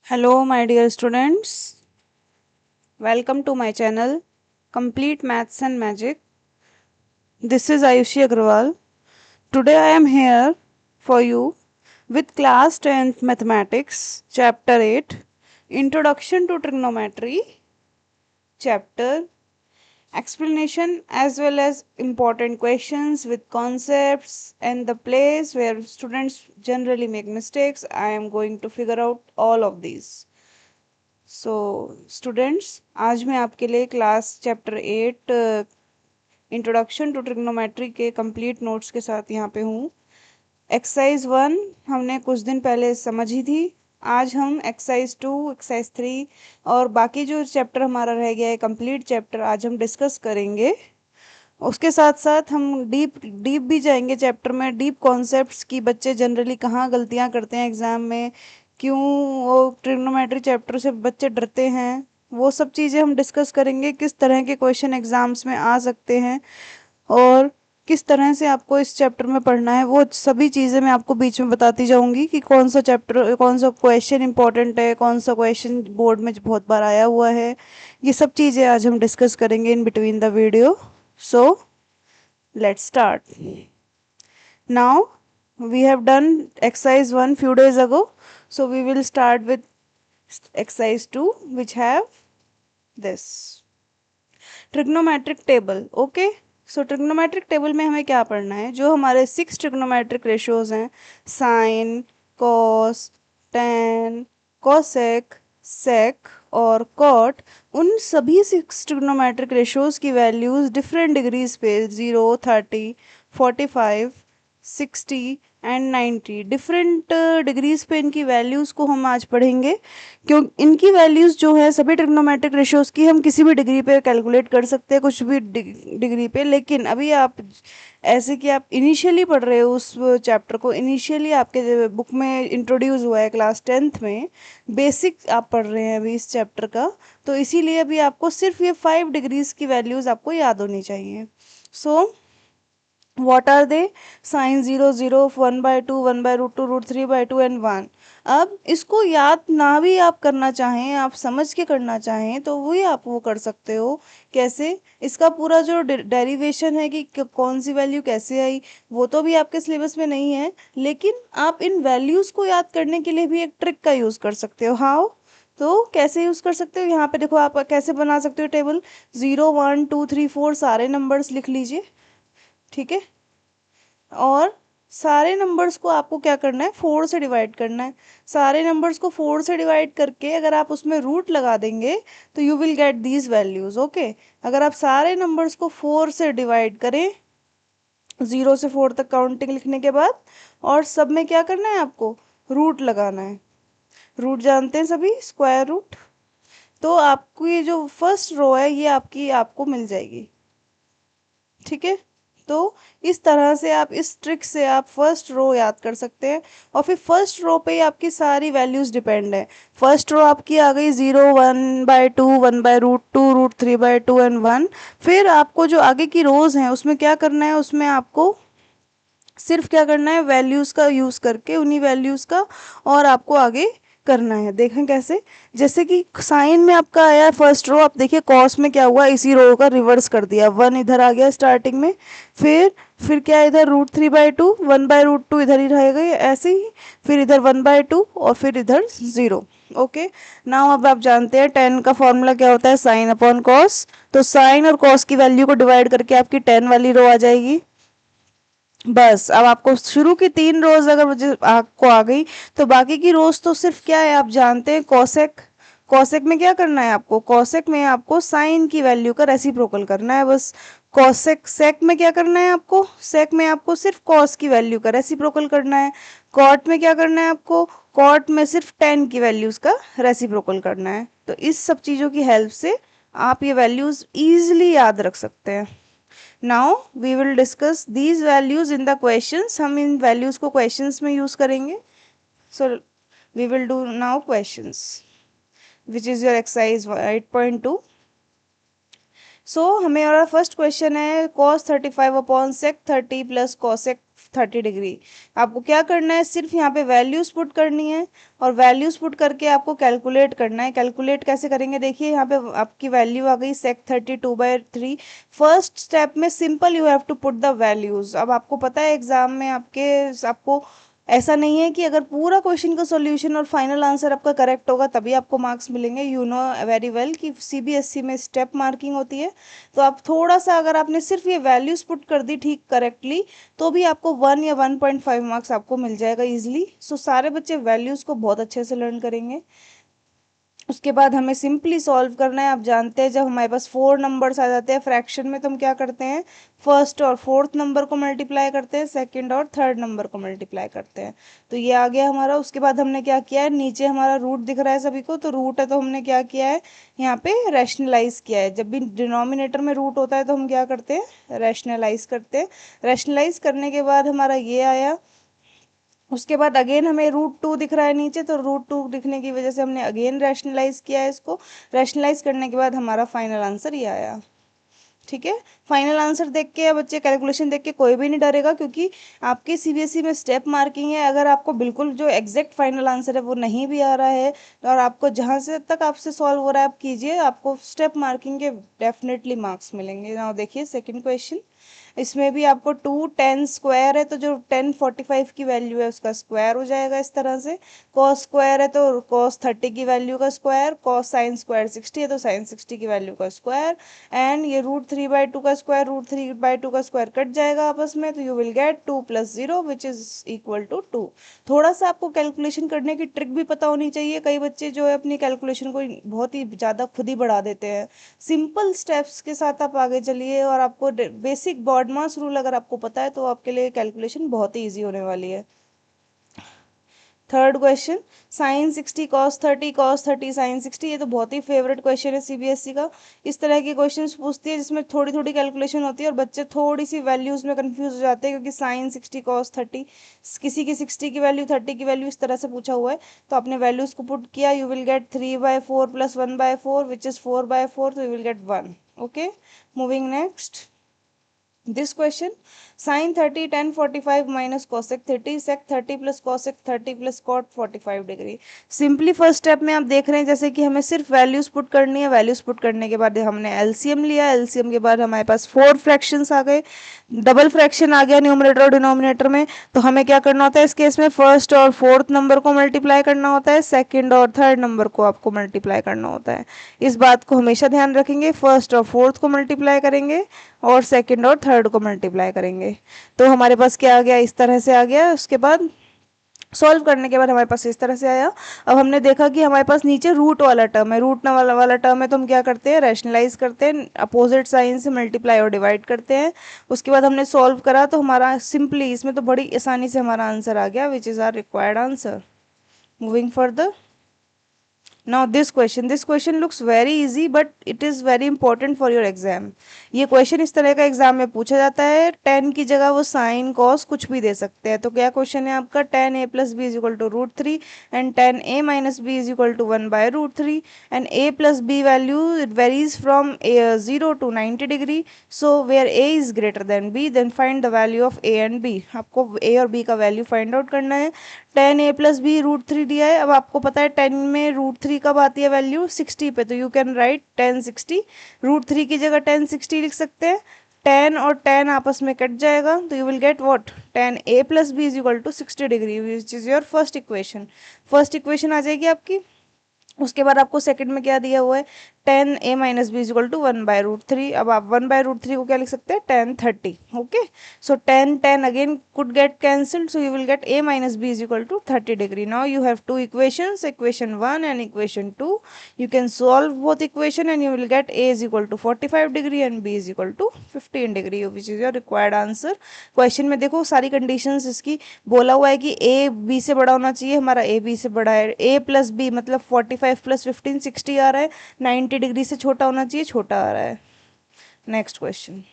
Hello, my dear students. Welcome to my channel, Complete Maths and Magic. This is Ayushi Agrawal. Today I am here for you with Class 10th Mathematics, Chapter 8, Introduction to Trigonometry, Chapter explanation as well as important questions with concepts and the place where students generally make mistakes. I am going to figure out all of these. So students, आज मैं आपके लिए class chapter 8 introduction to trigonometry के complete notes के साथ यहाँ पे हूँ। एक्सरसाइज 1 हमने कुछ दिन पहले समझ ही थी। आज हम एक्सरसाइज 2, एक्सरसाइज 3 और बाकी जो चैप्टर हमारा रह गया है कंप्लीट चैप्टर आज हम डिस्कस करेंगे। उसके साथ साथ हम डीप भी जाएंगे चैप्टर में, डीप कॉन्सेप्ट्स की बच्चे जनरली कहाँ गलतियाँ करते हैं एग्जाम में, क्यों वो ट्रिग्नोमेट्री चैप्टर से बच्चे डरते हैं, वो सब चीज़ें हम डिस्कस करेंगे। किस तरह के क्वेश्चन एग्जाम्स में आ सकते हैं और किस तरह से आपको इस चैप्टर में पढ़ना है, वो सभी चीज़ें मैं आपको बीच में बताती जाऊंगी कि कौन सा चैप्टर, कौन सा क्वेश्चन इंपॉर्टेंट है, कौन सा क्वेश्चन बोर्ड में बहुत बार आया हुआ है। ये सब चीज़ें आज हम डिस्कस करेंगे in between the video. So let's start. Now we have done exercise 1 few days ago, so we will start with exercise 2 which have this trigonometric table. Okay, so trigonometric table में हमें क्या पढ़ना है, जो हमारे 6 trigonometric ratios हैं, sin, cos, tan, cosec, sec और cot, उन सभी 6 ट्रिग्नोमेट्रिक रेशियोज की वैल्यूज डिफरेंट डिग्रीज पे 0, 30, 45, 60 एंड 90 डिफरेंट डिग्रीज पे इनकी वैल्यूज को हम आज पढ़ेंगे। क्यों इनकी वैल्यूज जो है सभी ट्रिग्नोमेट्रिक रेशियोज की हम किसी भी डिग्री पे कैलकुलेट कर सकते हैं, कुछ भी डिग्री पे। लेकिन अभी आप ऐसे कि आप इनिशियली पढ़ रहे हो उस चैप्टर को, इनिशियली आपके बुक में इंट्रोड्यूस हुआ है क्लास 10th में, बेसिक आप पढ़ रहे हैं अभी इस चैप्टर का, तो इसीलिए अभी आपको सिर्फ ये 5 डिग्रीज की वैल्यूज आपको याद होनी चाहिए। सो what are they? Sin 0 0, 1 by 2, 1 by root 2, root 3 by 2 and 1। अब इसको याद ना भी आप करना चाहें, आप समझ के करना चाहें तो वही आप वो कर सकते हो। कैसे? इसका पूरा जो डेरिवेशन है कि कौन सी वैल्यू कैसे आई, वो तो भी आपके सिलेबस में नहीं है, लेकिन आप इन वैल्यूज को याद करने के लिए भी एक ट्रिक का यूज कर सकते हो। हाउ? तो कैसे यूज कर सकते हो, यहाँ पे देखो आप कैसे बना सकते हो टेबल। 0 1 2 3 4 सारे नंबर्स लिख लीजिए, ठीक है, और सारे नंबर्स को आपको क्या करना है, 4 से डिवाइड करना है। सारे नंबर्स को 4 से डिवाइड करके अगर आप उसमें रूट लगा देंगे तो you will get these values. Okay, अगर आप सारे नंबर्स को 4 से डिवाइड करें 0 से 4 तक काउंटिंग लिखने के बाद, और सब में क्या करना है आपको, रूट लगाना है। रूट जानते हैं सभी, स्क्वायर रूट। तो आपको ये जो फर्स्ट रो है ये आपकी आपको मिल जाएगी, ठीक है। तो इस तरह से आप, इस ट्रिक से आप फर्स्ट रो याद कर सकते हैं, और फिर फर्स्ट रो पे ही आपकी सारी वैल्यूज डिपेंड है। फर्स्ट रो आपकी आ गई 0, 1 by 2, 1 by root 2, root 3 by 2 and 1। फिर आपको जो आगे की रोज हैं उसमें क्या करना है, उसमें आपको सिर्फ क्या करना है, वैल्यूज का यूज करके उन्हीं वैल्यूज का और आपको आगे करना है। देखें कैसे, जैसे कि साइन में आपका आया फर्स्ट रो, आप देखिए कॉस में क्या हुआ, इसी रो का रिवर्स कर दिया, 1 इधर आ गया स्टार्टिंग में, फिर क्या इधर रूट 3 बाय 2, 1 बाय रूट 2 इधर ही रहेगा ऐसे ही, फिर इधर 1 बाय 2 और फिर इधर 0। ओके, नाउ अब आप जानते हैं टेन का फॉर्मूला क्या होता है, साइन अपॉन कॉस। तो साइन और कॉस की वैल्यू को डिवाइड करके आपकी 10 वाली रो आ जाएगी। बस अब आपको शुरू की 3 रोज अगर आपको आ गई तो बाकी की रोज तो सिर्फ क्या है, आप जानते हैं कॉसेक। कॉसेक में क्या करना है आपको, कॉसेक में आपको साइन की वैल्यू का रेसिप्रोकल करना है बस। कॉसेक सेक में क्या करना है आपको, सेक में आपको सिर्फ कॉस की वैल्यू का रेसिप्रोकल करना है। कॉट में क्या करना है आपको, कॉट में सिर्फ टेन की वैल्यूज का रेसिप्रोकल करना है। तो इस सब चीजों की हेल्प से आप ये वैल्यूज इजीली याद रख सकते हैं। Now we will discuss these values in the questions. हम इन values को questions में use करेंगे. So we will do now questions, which is your exercise 8.2. So हमें हमारा first question है cos 35 upon sec 30 plus cosec 30 degree. आपको क्या करना है, सिर्फ यहाँ पे वैल्यूज पुट करनी है और वैल्यूज पुट करके आपको कैलकुलेट करना है। कैलकुलेट कैसे करेंगे, देखिए यहाँ पे आपकी वैल्यू आ गई sec 32/3। फर्स्ट स्टेप में simple you have to put the values. अब आपको पता है एग्जाम में आपको ऐसा नहीं है कि अगर पूरा क्वेश्चन का सॉल्यूशन और फाइनल आंसर आपका करेक्ट होगा तभी आपको मार्क्स मिलेंगे। यू नो वेरी वेल कि सीबीएसई में स्टेप मार्किंग होती है। तो आप थोड़ा सा, अगर आपने सिर्फ ये वैल्यूज पुट कर दी ठीक करेक्टली, तो भी आपको 1 या 1.5 मार्क्स आपको मिल जाएगा इजीली। सो सारे बच्चे वैल्यूज को बहुत अच्छे से लर्न करेंगे। उसके बाद हमें सिंपली सॉल्व करना है। आप जानते हैं जब हमारे पास 4 नंबर्स आ जाते हैं फ्रैक्शन में तो हम क्या करते हैं, फर्स्ट और फोर्थ नंबर को मल्टीप्लाई करते हैं, सेकंड और थर्ड नंबर को मल्टीप्लाई करते हैं। तो ये आ गया हमारा। उसके बाद हमने क्या किया है, नीचे हमारा रूट दिख रहा है सभी को, तो रूट है तो हमने क्या किया है, यहाँ पे रैशनलाइज किया है। जब भी डिनोमिनेटर में रूट होता है तो हम क्या करते हैं, रैशनलाइज करते हैं। रैशनलाइज करने के बाद हमारा ये आया। उसके बाद अगेन हमें √2 दिख रहा है नीचे, तो √2 दिखने की वजह से हमने अगेन रैशनलाइज किया है इसको। रैशनलाइज करने के बाद हमारा फाइनल आंसर ये आया। ठीक है, फाइनल आंसर देख के या बच्चे कैलकुलेशन देख के कोई भी नहीं डरेगा, क्योंकि आपके सीबीएसई में स्टेप मार्किंग है। अगर आपको बिल्कुल जो एग्जैक्ट फाइनल आंसर है वो नहीं भी आ रहा है और आपको जहाँ से तक आपसे सॉल्व हो रहा है आप कीजिए, आपको स्टेप मार्किंग के डेफिनेटली मार्क्स मिलेंगे। नाउ देखिए सेकंड क्वेश्चन। इसमें भी आपको 2 10 स्क्वायर है तो जो 1045 की वैल्यू है उसका स्क्वायर हो जाएगा इस तरह से। कॉस स्क्वायर है तो कॉस 30 की वैल्यू का स्क्वायर। कॉस साइन स्क्वायर 60 है तो साइन 60 की वैल्यू का स्क्वायर। एंड ये √3/2 का स्क्वायर √3/2 का स्क्वायर कट जाएगा आपस में, तो you will get 2 + 0 which is equal to 2। थोड़ा सा आपको कैलकुलेशन करने की ट्रिक भी पता होनी चाहिए। कई बच्चे जो है अपनी कैलकुलेशन को बहुत ही ज़्यादा खुद ही बढ़ा देते हैं। सिंपल स्टेप्स के साथ आप आगे चलिए और आपको बेसिक बॉडमास रूल अगर आपको पता है तो आपके लिए कैलकुलेशन बहुत ही ईजी होने वाली है। Third question, sine 60 cos 30 sine 60। ये तो बहुत ही फेवरेट क्वेश्चन है सीबीएसई का। इस तरह के क्वेश्चंस पूछती है जिसमें थोड़ी थोड़ी कैलकुलेशन होती है और बच्चे थोड़ी सी वैल्यूज में कंफ्यूज हो जाते हैं, क्योंकि साइन 60 cos 30, किसी की 60 की वैल्यू 30 की वैल्यू इस तरह से पूछा हुआ है। तो आपने वैल्यूज को पुट किया, you will gate 3/4 + 1/4 which is 4/4, तो you will get 1। Okay, moving next this question, sin 30 1045 minus cosec 30 sec 30 plus cosec 30 plus cot 45 degree. Simply first step में आप देख रहे हैं जैसे कि हमें सिर्फ वैल्यूज पुट करनी है। वैल्यूज पुट करने के बाद हमने एलसीएम लिया, एलसीएम के बाद हमारे पास 4 फ्रैक्शंस आ गए, डबल फ्रैक्शन आ गया न्यूमरेटर और डिनोमिनेटर में। तो हमें क्या करना होता है इस केस में, फर्स्ट और फोर्थ नंबर को मल्टीप्लाई करना होता है, सेकंड और थर्ड नंबर को आपको मल्टीप्लाई करना होता है। इस बात को हमेशा ध्यान रखेंगे, फर्स्ट और फोर्थ को मल्टीप्लाई करेंगे और सेकंड और थर्ड को मल्टीप्लाई करेंगे। तो हमारे पास क्या आ गया, इस तरह से आ गया। उसके बाद सॉल्व करने के बाद हमारे पास इस तरह से आया। अब हमने देखा कि हमारे पास नीचे रूट वाला टर्म है, रूट वाला टर्म है, तो हम क्या करते हैं, रैशनलाइज करते हैं, अपोजिट साइन से मल्टीप्लाई और डिवाइड करते हैं। उसके बाद हमने सॉल्व करा तो हमारा सिंपली इसमें तो बड़ी आसानी से हमारा आंसर आ गया, which is our required answer. Moving further, now this question looks very easy but it is very important for your exam। ये क्वेश्चन इस तरह का एग्जाम में पूछा जाता है, 10 की जगह वो साइन कॉस कुछ भी दे सकते हैं। तो क्या क्वेश्चन है आपका, 10a + b = √3 and 10a - b = 1/√3 and a plus b value it varies from 0 to 90 degree, so where a is greater than b then find the value of a and b। आपको a और b का value find out करना है। 10a + b √3 दिया है। अब आपको पता है 10 में √3 कब आती है वैल्यू, 60 पे, तो यू कैन राइट 1060। √3 की जगह 1060 लिख सकते हैं। 10 और 10 आपस में कट जाएगा तो you will get what, 10a + b = 60 degree which is your first equation. First equation आ जाएगी आपकी। उसके बाद आपको सेकंड में क्या दिया हुआ है, 10a - b = 1/√3। अब आप 1/√3 को क्या लिख सकते हैं, 1030। Okay, so 10 again could get cancelled, so you will gate a - b = 30 degree. Now you have two equations, equation 1 and equation 2। You can solve both equation and you will gate a = 45 degree and b = 15 degree which is your required answer. Question में देखो सारी conditions इसकी बोला हुआ है कि a b से बड़ा होना चाहिए, हमारा a b से बड़ा है। a + b मतलब 45 + 15 60 आ रहा है, 90 डिग्री से छोटा होना चाहिए, छोटा आ रहा है। Next question,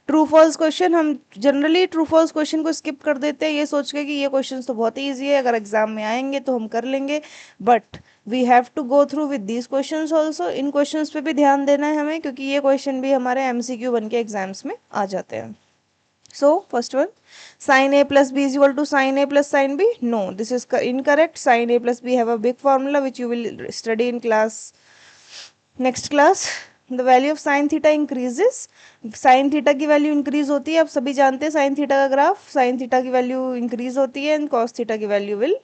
true false question. हम जनरली ट्रू फॉल्स क्वेश्चन को स्किप कर देते हैं ये सोच के कि ये क्वेश्चन तो बहुत ही ईजी है, अगर एग्जाम में आएंगे तो हम कर लेंगे, but we have to go through with these questions also. इन क्वेश्चंस पे भी ध्यान देना है हमें, क्योंकि ये क्वेश्चन भी हमारे एमसीक्यू बन के एग्जाम्स में आ जाते हैं। So first one, sin a plus b is equal to sin a plus sin b. No, this is incorrect. Sin a plus b have a big formula which you will study in class, next class. The value of sin theta increases. sin theta की value increase होती है, आप सभी जानते हैं sin theta का graph, sin theta की value increase होती है एंड cos theta की value will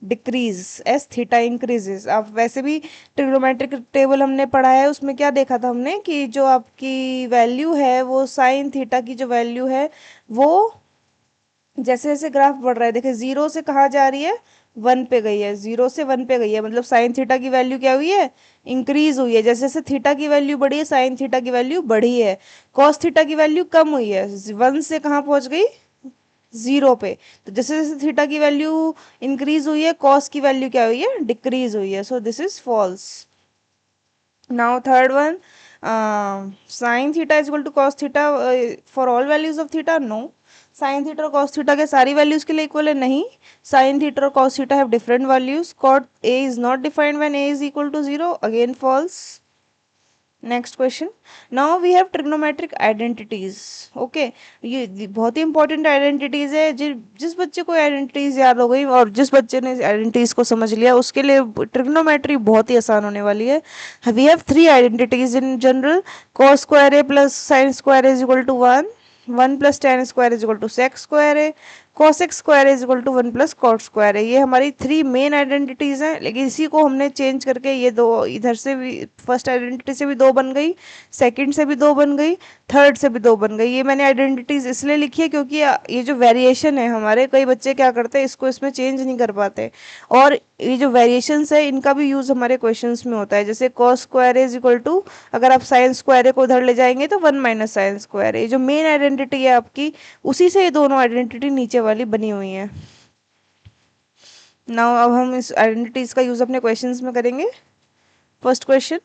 decrease S theta increases. आप वैसे भी ट्रिग्नोमेट्रिक टेबल हमने पढ़ा है, उसमें क्या देखा था हमने कि जो आपकी वैल्यू है वो साइन थीटा की जो वैल्यू है वो जैसे जैसे ग्राफ बढ़ रहा है, देखिए जीरो से कहाँ जा रही है, वन पे गई है, जीरो से वन पे गई है, मतलब साइन थीटा की वैल्यू क्या हुई है, इंक्रीज हुई है। जैसे जैसे थीटा की वैल्यू बढ़ी है साइन थीटा की वैल्यू बढ़ी है। कॉस थीटा की वैल्यू कम हुई है, वन से कहाँ पहुंच गई, जीरो पे। तो जैसे जैसे थीटा की वैल्यू इंक्रीज हुई है कॉस की वैल्यू क्या हुई है, डिक्रीज हुई है। So this is false. Now third one, sine theta is equal to cos theta for all values of theta. No, sine theta और कॉस थीटा के सारी वैल्यूज के लिए इक्वल है, नहीं। साइन थीटा और cos theta have different values. Cot A is not defined when A is equal to zero, again false. Next question, now we have trigonometric identities. Okay, ये बहुत ही important identities है। जिस बच्चे को identities याद हो गई और जिस बच्चे ने आइडेंटिटीज को समझ लिया उसके लिए ट्रिग्नोमेट्री बहुत ही आसान होने वाली है। We have three identities in general, cos square A plus sine square is equal to one, one plus tan square is equal to sec square है, cos x square is equal to one plus cot square है। ये हमारी three main identities हैं, लेकिन इसी को हमने change करके ये दो, इधर से भी फर्स्ट आइडेंटिटी से भी दो बन गई, सेकंड से भी दो बन गई, थर्ड से भी दो बन गई। ये मैंने आइडेंटिटीज इसलिए लिखी है क्योंकि ये जो वेरिएशन है हमारे, कई बच्चे क्या करते हैं इसको इसमें चेंज नहीं कर पाते, और ये जो वेरिएशंस है इनका भी यूज हमारे क्वेश्चंस में होता है। जैसे cos square is equal to, अगर आप साइन स्क्वायर को उधर ले जाएंगे तो वन माइनस साइन स्क्वायर, ये जो मेन आइडेंटिटी है आपकी, उसी से ये दोनों आइडेंटिटी नीचे वाली बनी हुई है। नाउ अब हम इस आइडेंटिटीज का यूज अपने क्वेश्चंस में करेंगे। First question,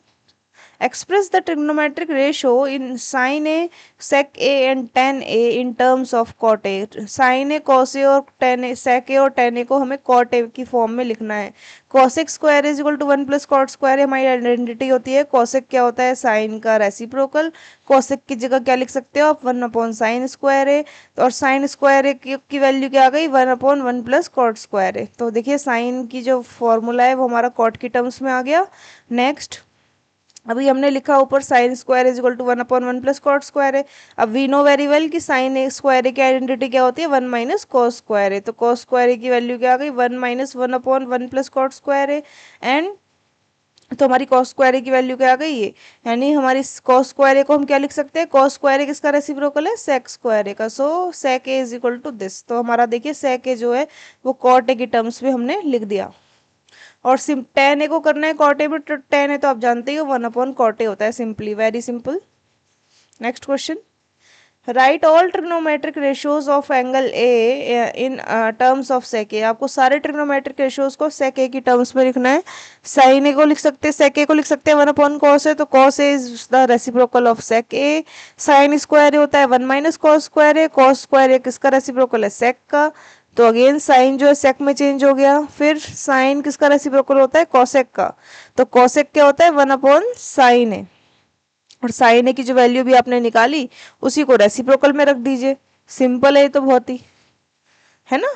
express the trigonometric ratio in sin a, sec a and tan a in terms of cot a। sin a, cos a और tan a, sec a और tan a को हमें cot a की form में लिखना है। cos x square is equal to one plus cot square हमारी identity होती है। cos x क्या होता है, साइन का रेसिप्रोकल। cos x की जगह क्या लिख सकते हो आप, वन अपॉन साइन स्क्वायर है, और साइन स्क्वायर की वैल्यू क्या आ गई, one upon one plus cot square है। तो देखिए साइन की जो फॉर्मूला है वो हमारा कॉट की टर्म्स में आ गया। नेक्स्ट, अभी हमने लिखा ऊपर sine square is equal to one upon one plus cot square है। अब वी नो वेरी वेल कि साइन स्क्वायर की आइडेंटिटी क्या होती है, वन माइनस कॉस स्क्वायर है। तो कॉस स्क्वायर की वैल्यू क्या आ गई, one minus one upon one plus cot square है। एंड तो हमारी कॉस स्क्वायर की वैल्यू क्या आ गई है, यानी हमारी कॉस स्क्वायर को हम क्या लिख सकते हैं, कॉस स्क्वायर किसका रेसिप्रोकल है, सेक स्क्वायर का। सो सेक ए इज इक्वल टू दिस। तो हमारा देखिए सेक ए जो है वो कॉट ए की टर्म्स में हमने लिख दिया। और टेन ए को करना है कॉट ए में, टेन है तो आप जानते ही हो वन अपॉन कॉट ए होता है, simply, very simple. Next question, write all trigonometric ratios of angle A in terms of sec A. आपको सारे ट्रिग्नोमेट्रिक रेशियोज को सेक ए की टर्म्स में लिखना है। साइन ए को लिख सकते हैं, सेक ए को लिख सकते हैं वन अपॉन कॉस है, तो cos A is the reciprocal of sec A. Sine square होता है वन माइनस कॉस स्क्वायर है, कॉस स्क्वायर किसका रेसिप्रोकल है, सेक का। तो अगेन साइन जो है सेक में चेंज हो गया। फिर साइन किसका रेसिप्रोकल होता है, कॉसेक का। तो कॉसेक क्या होता है, वन अपॉन साइन है, और साइन ए की जो वैल्यू भी आपने निकाली उसी को रेसिप्रोकल में रख दीजिए। सिंपल है ये तो बहुत ही, है ना।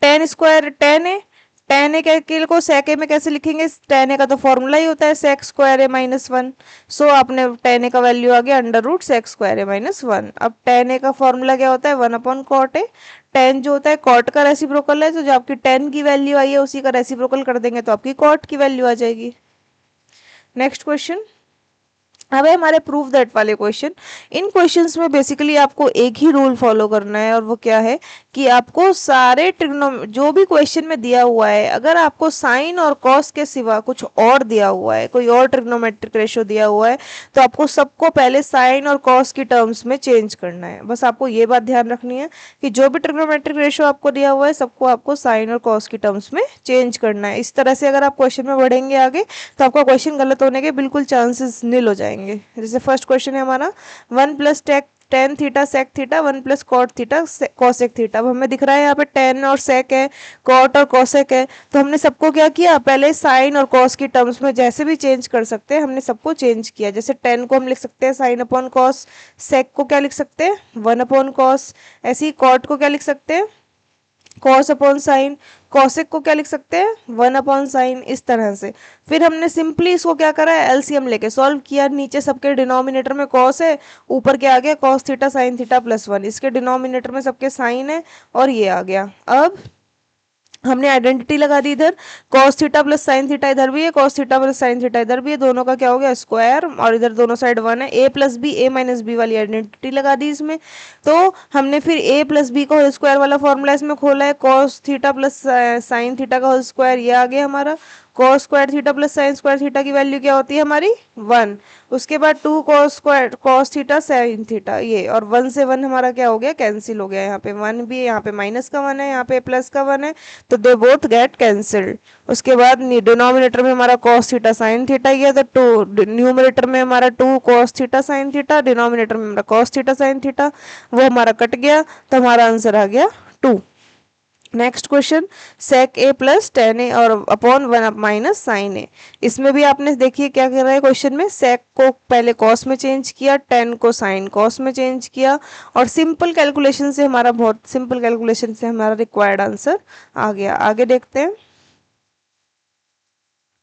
टेन स्क्वायर टेन ए, टेन ए के को सेक ए में कैसे लिखेंगे, टेन ए का तो फॉर्मूला ही होता है sec square A minus one. So आपने टेन ए का वैल्यू आ गया under root sec square A minus one. अब टेन ए का फॉर्मूला क्या होता है, one upon cot A. Tan जो होता है कॉट का रेसिप्रोकल है, तो जो आपकी टेन की वैल्यू आई है उसी का रेसिप्रोकल कर देंगे तो आपकी कॉट की वैल्यू आ जाएगी। नेक्स्ट क्वेश्चन, अब है हमारे प्रूफ दैट वाले क्वेश्चन। इन क्वेश्चंस में बेसिकली आपको एक ही रूल फॉलो करना है, और वो क्या है कि आपको सारे ट्रिग्नो जो भी क्वेश्चन में दिया हुआ है, अगर आपको साइन और कॉस के सिवा कुछ और दिया हुआ है, कोई और ट्रिग्नोमेट्रिक रेशियो दिया हुआ है, तो आपको सबको पहले साइन और कॉस की टर्म्स में चेंज करना है। बस आपको ये बात ध्यान रखनी है कि जो भी ट्रिग्नोमेट्रिक रेशियो आपको दिया हुआ है सबको आपको साइन और कॉस की टर्म्स में चेंज करना है। इस तरह से अगर आप क्वेश्चन में बढ़ेंगे आगे तो आपका क्वेश्चन गलत होने के बिल्कुल चांसेस निल हो जाएंगे। जैसे फर्स्ट क्वेश्चन है हमारा, one plus take tan theta sec theta 1 plus cot theta cosec theta. अब हमें दिख रहा है यहाँ पे टेन और सेक है, कॉट और कॉसेक है, तो हमने सबको क्या किया, पहले साइन और कॉस की टर्म्स में जैसे भी चेंज कर सकते हैं हमने सबको चेंज किया। जैसे टेन को हम लिख सकते हैं साइन अपॉन कॉस, सेक को क्या लिख सकते हैं 1 अपॉन कॉस, ऐसे ही कॉट को क्या लिख सकते हैं कॉस अपॉन साइन, कॉसेक को क्या लिख सकते हैं 1 अपॉन साइन, इस तरह से। फिर हमने सिंपली इसको क्या करा है एलसीएम लेके सॉल्व किया। नीचे सबके डिनोमिनेटर में कॉस है, ऊपर क्या आ गया cos theta sine theta plus 1, इसके डिनोमिनेटर में सबके साइन है और ये आ गया। अब हमने आइडेंटिटी लगा दी इधर, cos theta plus sine theta इधर भी है, cos theta plus sine theta इधर भी है, दोनों का क्या हो गया स्क्वायर, और इधर दोनों साइड 1 है। a plus B A minus B वाली आइडेंटिटी लगा दी इसमें। तो हमने फिर a प्लस बी का होल स्क्वायर वाला फॉर्मूला इसमें खोला है, cos theta plus sine theta का होल स्क्वायर, ये आ गया हमारा। cos square theta plus sine square theta की वैल्यू क्या होती है हमारी 1। उसके बाद 2 cos square cos theta sine theta ये, और 1 से 1 हमारा क्या हो गया कैंसिल हो गया। यहाँ पे 1 भी है, यहाँ पे माइनस का 1 है, यहाँ पे प्लस का 1 है, तो दे बोथ गेट कैंसिल्ड। उसके बाद डिनोमिनेटर में हमारा cos थीटा साइन थीटा ही है, तो टू न्यूमरेटर में हमारा 2 cos theta sine theta, denominator में हमारा cos थीटा साइन थीटा, वो हमारा कट गया, तो हमारा आंसर आ गया 2। नेक्स्ट क्वेश्चन, सेक ए प्लस टेन ए और अपॉन 1 माइनस साइन ए। इसमें भी आपने देखिए क्या कर रहा है क्वेश्चन में, सेक को पहले कॉस में चेंज किया, टेन को साइन कॉस में चेंज किया, और सिंपल कैलकुलेशन से हमारा बहुत सिंपल कैलकुलेशन से हमारा रिक्वायर्ड आंसर आ गया। आगे देखते हैं।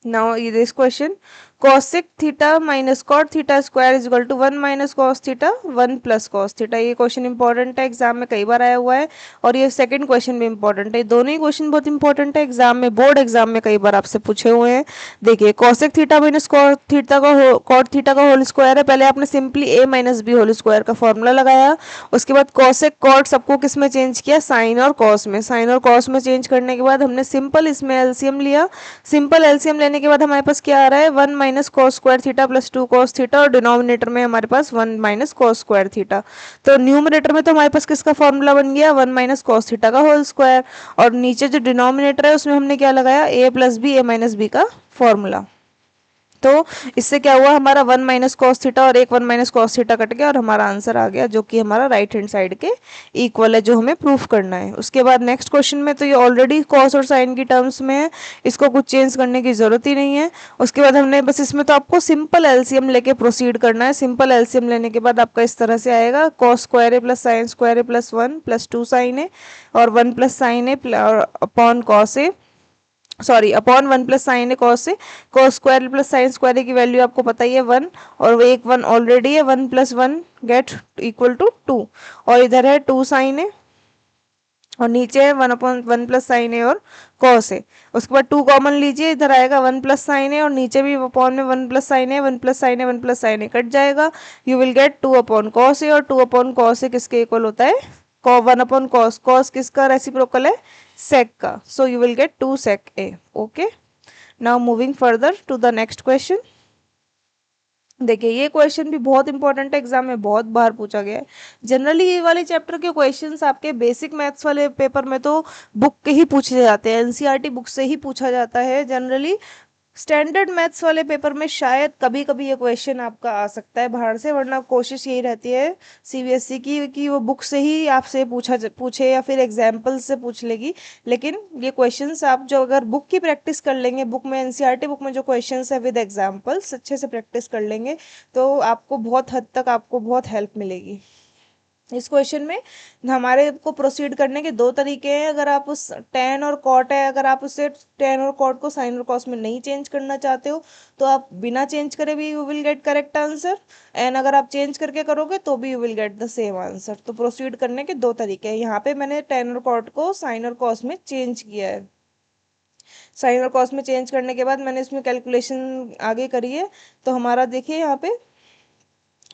Now this question, cosec theta minus cot theta square is equal to 1 minus cos theta 1 plus cos theta. ये क्वेश्चन इंपॉर्टेंट है, एग्जाम में कई बार आया हुआ है, और ये सेकंड क्वेश्चन भी इंपॉर्टेंट है। दोनों ही क्वेश्चन बहुत इंपॉर्टेंट है, एग्जाम में बोर्ड एग्जाम में कई बार आपसे पूछे हुए हैं। देखिए cosec theta minus cot theta का होल स्क्वायर है, पहले आपने simply a minus B whole square का फॉर्मूला लगाया। उसके बाद cosec cot सबको किस में चेंज किया साइन और cos में, साइन और cos में चेंज करने के बाद हमने सिंपल इसमें एलसीएम लिया। सिंपल एलसीएम लेने के बाद हमारे पास क्या आ रहा है 1 minus cos square theta plus 2 cos theta, और डिनोमिनेटर में हमारे पास 1 माइनस कॉस स्क्वायर थीटा। तो न्यूमरेटर में तो हमारे पास किसका फॉर्मूला बन गया 1 माइनस कॉस थीटा का होल स्क्वायर, और नीचे जो डिनोमिनेटर है उसमें हमने क्या लगाया a plus B A minus B का फॉर्मूला। तो इससे क्या हुआ हमारा 1 माइनस कॉस थीटा और एक 1 माइनस कॉस थीटा कट गया, और हमारा आंसर आ गया जो कि हमारा राइट हैंड साइड के इक्वल है, जो हमें प्रूफ करना है। उसके बाद नेक्स्ट क्वेश्चन में तो ये ऑलरेडी कॉस और साइन की टर्म्स में है, इसको कुछ चेंज करने की जरूरत ही नहीं है। उसके बाद हमने बस इसमें तो आपको सिंपल एलसीएम लेके प्रोसीड करना है। सिंपल एलसीएम लेने के बाद आपका इस तरह से आएगा, cos square A plus sine square A plus 1 plus 2 sign ए, और 1 plus sign A upon cos A, sorry upon 1 plus sign है कॉस से, cos square plus sine square की वैल्यू आपको पता ही है 1, और वो एक 1 ऑलरेडी है, 1 प्लस 1 गेट इक्वल टू 2, और इधर है 2 साइन है, और नीचे है 1 अपॉन 1 प्लस साइन है और कॉस है। उसके बाद 2 कॉमन लीजिए, इधर आएगा 1 प्लस साइन है, और नीचे भी अपॉन में 1 प्लस साइन है 1 प्लस साइन है 1 प्लस साइन है कट जाएगा। You will get 2 upon cos है, और 2 अपॉन कॉस है किसके इक्वल होता है 1 अपॉन कॉस, कॉस किसका रेसिप्रोकल है sec का, so you will get 2 sec a। okay, now moving further to the next question। देखिए ये क्वेश्चन भी बहुत इंपॉर्टेंट है, एग्जाम में बहुत बार पूछा गया है। जनरली ये वाले चैप्टर के क्वेश्चंस आपके बेसिक मैथ्स वाले पेपर में तो बुक के ही पूछे जाते हैं, एनसीईआरटी बुक से ही पूछा जाता है जनरली। स्टैंडर्ड मैथ्स वाले पेपर में शायद कभी कभी ये क्वेश्चन आपका आ सकता है बाहर से, वरना कोशिश यही रहती है सीबीएसई की कि वो बुक से ही आपसे पूछे या फिर एग्जाम्पल से पूछ लेगी। लेकिन ये क्वेश्चंस आप जो अगर बुक की प्रैक्टिस कर लेंगे, बुक में एनसीईआरटी बुक में जो क्वेश्चंस है विद एग्जाम्पल्स अच्छे से प्रैक्टिस कर लेंगे, तो आपको बहुत हद तक आपको बहुत हेल्प मिलेगी। इस क्वेश्चन में हमारे को प्रोसीड करने के दो तरीके हैं। अगर आप उस टेन और कॉट है, अगर आप उसे टेन और कॉट को साइन और कॉस में नहीं चेंज करना चाहते हो तो आप बिना चेंज करे भी you will gate correct answer, and अगर आप चेंज करके करोगे तो भी you will get the same answer. तो प्रोसीड करने के दो तरीके हैं। यहाँ पे मैंने टेन और कॉट को साइन और कॉस में चेंज किया है। साइन और कॉस में चेंज करने के बाद मैंने इसमें कैलकुलेशन आगे करी है। तो हमारा देखिए यहाँ पे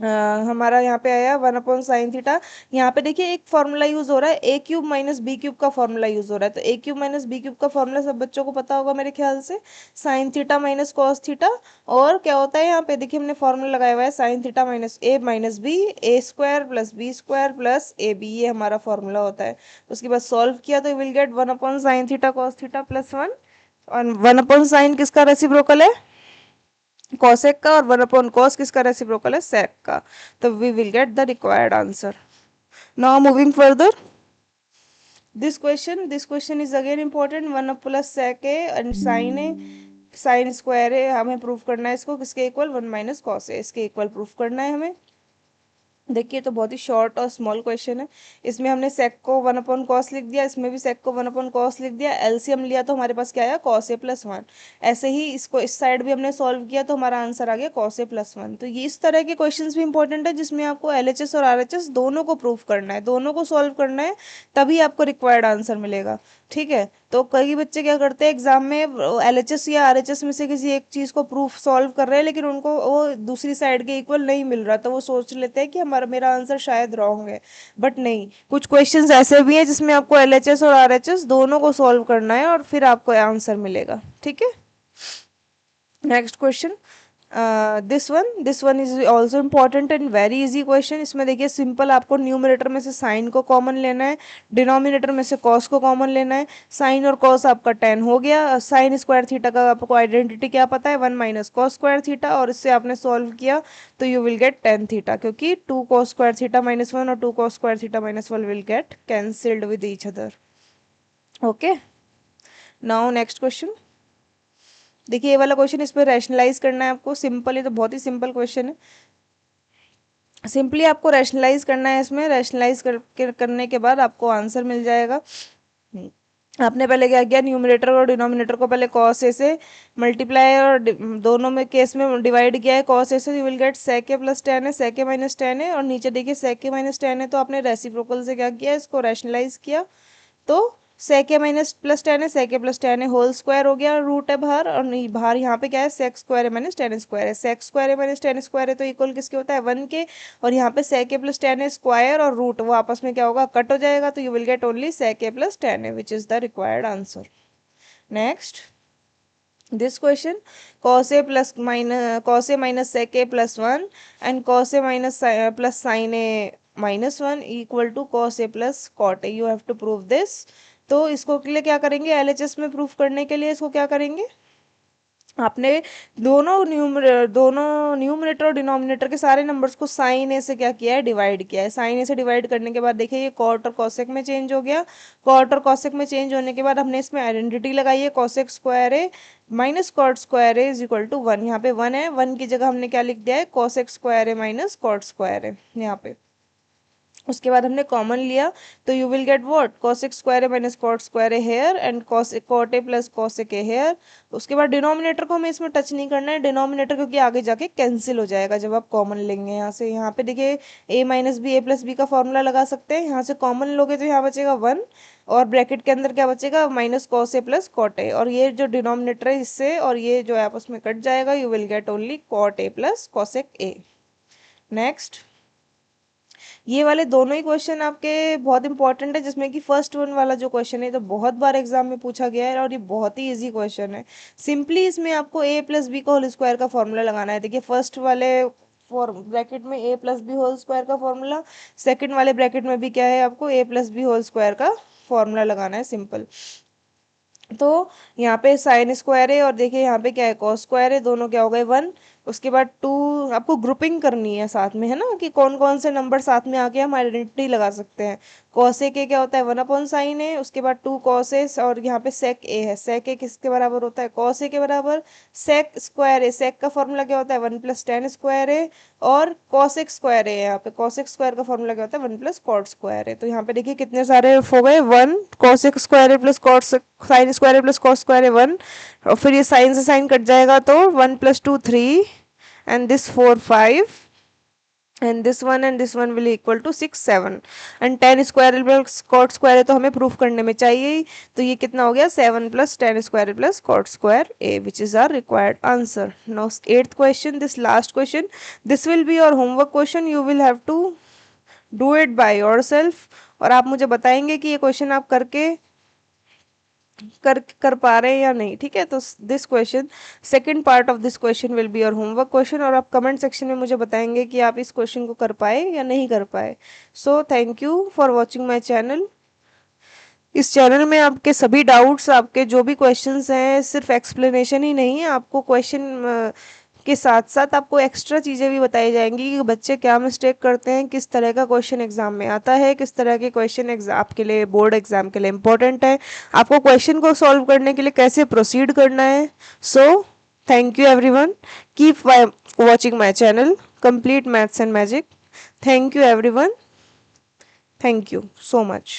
हमारा यहाँ पे आया 1 अपॉन साइन थीटा। यहाँ पे देखिए एक फॉर्मूला यूज हो रहा है, ए क्यूब माइनस बी क्यूब का फॉर्मूला यूज हो रहा है। तो ए क्यूब माइनस बी क्यूब का फॉर्मूला सब बच्चों को पता होगा मेरे ख्याल से, sign theta minus cos theta. और क्या होता है यहाँ पे देखिए हमने फॉर्मूला लगाया हुआ है sine theta minus B A square plus B square plus A B, ये हमारा फॉर्मूला होता है। उसके बाद सॉल्व किया तो will get 1 upon sine theta cos theta plus 1, और 1 अपॉन साइन किसका रेसिप्रोकल है कॉसेक का, और 1/cos किसका रेसिप्रोकल है, सेक का। तो we will get the required answer. Now moving further, this question is again important, 1 + sec a and sin a sine square है, हमें प्रूफ करना है इसको किसके इक्वल, 1 - cos a, इसके इक्वल प्रूफ करना है हमें। देखिए तो बहुत ही शॉर्ट और स्मॉल क्वेश्चन है। इसमें हमने सेक को 1/cos लिख दिया, इसमें भी सेक को 1/cos लिख दिया, एलसीएम लिया तो हमारे पास क्या आया, cos a + 1। ऐसे ही इसको इस साइड भी हमने सॉल्व किया तो हमारा आंसर आ गया cos a + 1। तो ये इस तरह के क्वेश्चंस भी इंपॉर्टेंट है जिसमें आपको एलएचएस और आरएचएस दोनों को प्रूफ करना है, दोनों को सॉल्व करना है, तभी आपको रिक्वायर्ड आंसर मिलेगा। ठीक है, तो कई बच्चे क्या करते हैं एग्जाम में, एलएचएस या आरएचएस में से किसी एक चीज को प्रूफ सॉल्व कर रहे हैं लेकिन उनको वो दूसरी साइड के इक्वल नहीं मिल रहा, तो वो सोच लेते हैं कि हमारा मेरा आंसर शायद रॉन्ग है। बट नहीं, कुछ क्वेश्चंस ऐसे भी हैं जिसमें आपको एलएचएस और आरएचएस दोनों को सॉल्व करना है और फिर आपको आंसर मिलेगा। ठीक है, next question, this one is also important and very easy question. इसमें देखिए सिंपल, आपको न्यूमरेटर में से साइन को कॉमन लेना है, डिनोमिनेटर में से कॉस को कॉमन लेना है। साइन और कॉस आपका 10 हो गया, साइन स्क्वायर थीटा का आपको आइडेंटिटी क्या पता है, 1 - cos² थीटा, और इससे आपने सॉल्व किया तो you will gate tan theta, क्योंकि 2 cos² थीटा -1 और 2 cos² theta -1 will get cancelled with each other. Okay, now next question, देखिए ये वाला क्वेश्चन, इस पर रैशनलाइज करना है आपको, सिंपल है तो बहुत ही सिंपल क्वेश्चन है। सिंपली आपको रैशनलाइज करना है, इसमें रैशनलाइज करने के बाद आपको आंसर मिल जाएगा। आपने पहले क्या किया, न्यूमरेटर और डिनोमिनेटर को पहले cos a से मल्टीप्लाई और दोनों में केस में डिवाइड किया है cos a से, you will gate sec a + tan है, sec a - tan है, और नीचे देखिए sec a - tan है, तो आपने रेसिप्रोकल से क्या किया, इसको रैशनलाइज किया तो sec a + tan है, sec a + tan है होल स्क्वायर हो गया, रूट है बाहर, और बाहर यहाँ पे क्या है, sec स्क्वायर है tan स्क्वायर है, sec स्क्वायर है tan स्क्वायर है तो इक्वल किसके होता है, 1 के, और यहाँ पे sec a + tan है स्क्वायर और रूट, वो आपस में क्या होगा, कट हो जाएगा, तो you will get only sec a + tan है, which is the required answer. Next, this question, cos a - sec a + 1 and cos a plus sin a -1 equal to cos a plus cot a, you have to prove this। तो इसको के लिए क्या करेंगे, LHS में proof करने के लिए इसको क्या करेंगे, आपने दोनों न्यूमरेटर और डिनोमिनेटर के सारे नंबर्स को साइन ए से क्या किया है, डिवाइड किया है। साइन ए से डिवाइड करने के बाद देखिए ये कॉट और कॉसेक में चेंज हो गया, कॉट और कॉसेक में चेंज होने के बाद हमने इसमें आइडेंटिटी लगाई है, cosec square A -cot square A is equal to 1। यहाँ पे 1 है, 1 की जगह हमने क्या लिख दिया है, cosec square A - cot square है यहाँ पे। उसके बाद हमने कॉमन लिया तो you will get what, cosec square A - cot square A here and cot a + cosec a here. उसके बाद डिनोमिनेटर को हमें इसमें टच नहीं करना है, डिनोमिनेटर क्योंकि आगे जाके कैंसिल हो जाएगा जब आप कॉमन लेंगे यहाँ से। यहाँ पे देखिए a - b a + b का फॉर्मूला लगा सकते हैं, यहाँ से कॉमन लोगे तो यहाँ बचेगा 1, और ब्रैकेट के अंदर क्या बचेगा, -cos a + cot a, और ये जो डिनोमिनेटर है इससे और ये जो है आपस में कट जाएगा, you will get only cot a + cosec a। Next, ये वाले दोनों ही क्वेश्चन आपके बहुत इंपॉर्टेंट है, जिसमें कि फर्स्ट वन वाला जो क्वेश्चन है तो बहुत बार एग्जाम में पूछा गया है और ये बहुत ही इजी क्वेश्चन है। सिंपली इसमें आपको a + b का होल स्क्वायर का फॉर्मूला लगाना है। देखिए फर्स्ट वाले फॉर ब्रैकेट में a + b होल स्क्वायर का फॉर्मूला, सेकंड वाले ब्रैकेट में भी क्या है, आपको a + b होल स्क्वायर का फॉर्मूला लगाना है, सिंपल। तो यहाँ पे साइन स्क्वायर है और देखिए यहाँ पे क्या है, कॉस स्क्वायर है, दोनों क्या हो गए 1। उसके बाद 2, आपको ग्रुपिंग करनी है साथ में, है ना, कि कौन कौन से नंबर साथ में आके हम आइडेंटिटी लगा सकते हैं। कॉस ए के क्या होता है, 1/sin है, उसके बाद 2 cos ए, और यहाँ पे सेक ए है, सेक ए किसके बराबर होता है, कॉस ए के बराबर। सेक स्क्वायर है, सेक का फॉर्मूला क्या होता है, 1 + tan स्क्वायर है, और कॉसेक स्क्वायर है, यहाँ पे कॉसेक स्क्वायर का फॉर्मूला क्या होता है, 1 + cot स्क्वायर है। तो यहाँ पे देखिए कितने सारे हो गए, 1 cosec स्क्वायर है + cot साइन स्क्वायर है + cos स्क्वायर है 1, और फिर ये साइन से साइन कट जाएगा तो 1 + 2 3 and this 4 5 and this one will equal to 6 7 and tan square plus cot square है तो हमें प्रूफ करने में चाहिए ही, तो ये कितना हो गया, 7 + tan square plus cot square a, which is our required answer. Now 8th question, this last question, this will be your homework question, you will have to do it by yourself, और आप मुझे बताएंगे कि ये question आप करके कर पा रहे हैं या नहीं। ठीक है, तो this question, second part of this question will be your homework question, और आप कमेंट सेक्शन में मुझे बताएंगे कि आप इस क्वेश्चन को कर पाए या नहीं कर पाए। So thank you for watching my channel. इस चैनल में आपके सभी डाउट्स, आपके जो भी क्वेश्चंस हैं, सिर्फ एक्सप्लेनेशन ही नहीं है, आपको क्वेश्चन के साथ साथ आपको एक्स्ट्रा चीज़ें भी बताई जाएंगी कि बच्चे क्या मिस्टेक करते हैं, किस तरह का क्वेश्चन एग्जाम में आता है, किस तरह के क्वेश्चन एग्जाम आपके लिए बोर्ड एग्जाम के लिए इंपॉर्टेंट है, आपको क्वेश्चन को सॉल्व करने के लिए कैसे प्रोसीड करना है। So thank you everyone, keep watching my channel complete maths and magic. Thank you everyone, thank you so much.